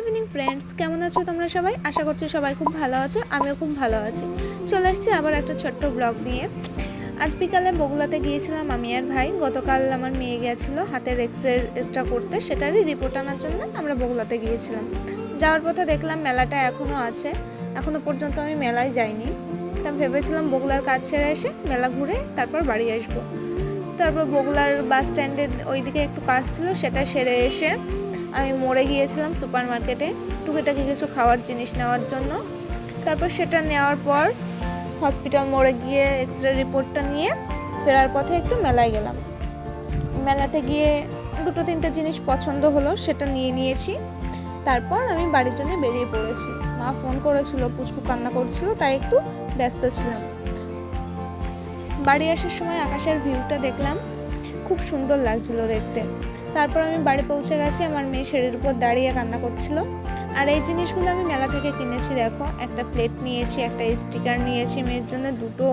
Evening friends, কেমন আছো তোমরা সবাই? আশা করছি সবাই খুব ভালো আছো, আমিও খুব ভালো আছি। চলে আসছি আবার একটা ছোট্ট ব্লগ নিয়ে। আজ বিকালে বগুলাতে গিয়েছিলাম আমি আর ভাই। গতকাল আমার মেয়ে গিয়েছিলো হাতের এক্সরে করতে, সেটারই রিপোর্ট আনার জন্য আমরা বগুলাতে গিয়েছিলাম। যাওয়ার পথে দেখলাম মেলাটা এখনও আছে, এখনও পর্যন্ত আমি মেলায় যাইনি। তা ভেবেছিলাম বগুলার কাজ সেরে এসে মেলা ঘুরে তারপর বাড়ি আসবো। তারপর বগুলার বাস স্ট্যান্ডের ওইদিকে একটু কাজ ছিল, সেটা সেরে এসে আমি মোড়ে গিয়েছিলাম সুপার মার্কেটে টুকিটাকি কিছু খাওয়ার জিনিস নেওয়ার জন্য। তারপর সেটা নেওয়ার পর হসপিটাল মোড়ে গিয়ে এক্সরে রিপোর্টটা নিয়ে ফেরার পথে একটু মেলায় গেলাম। মেলাতে গিয়ে দুটো তিনটে জিনিস পছন্দ হলো, সেটা নিয়ে নিয়েছি। তারপর আমি বাড়ির জন্য বেরিয়ে পড়েছি। মা ফোন করেছিল, পুচকু কান্না করছিল, তাই একটু ব্যস্ত ছিলাম। বাড়ি আসার সময় আকাশের ভিউটা দেখলাম, খুব সুন্দর লাগছিল দেখতে। তারপর আমি বাড়ি পৌঁছে গেছি, আমার মেয়ে সিঁড়ির উপর দাঁড়িয়ে কান্না করছিল। আর এই জিনিসগুলো আমি মেলা থেকে কিনেছি। দেখো, একটা প্লেট নিয়েছি, একটা স্টিকার নিয়েছি মেয়ের জন্য, দুটো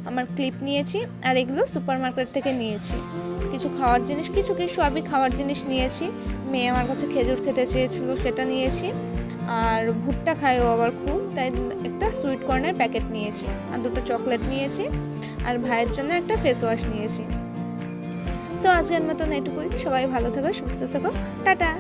আমার ক্লিপ নিয়েছি, আর এগুলো সুপার মার্কেট থেকে নিয়েছি। কিছু খাওয়ার জিনিস, কিছু সবই খাওয়ার জিনিস নিয়েছি। মেয়ে আমার কাছে খেজুর খেতে চেয়েছিল, সেটা নিয়েছি। আর ভুট্টা খায় ও আবার খুব, তাই একটা সুইট কর্নের প্যাকেট নিয়েছি, আর দুটো চকলেট নিয়েছি, আর ভাইয়ের জন্য একটা ফেস ওয়াশ নিয়েছি। সো আজকের মতন এটুকুই। সবাই ভালো থেকো, সুস্থ থেকো, টাটা।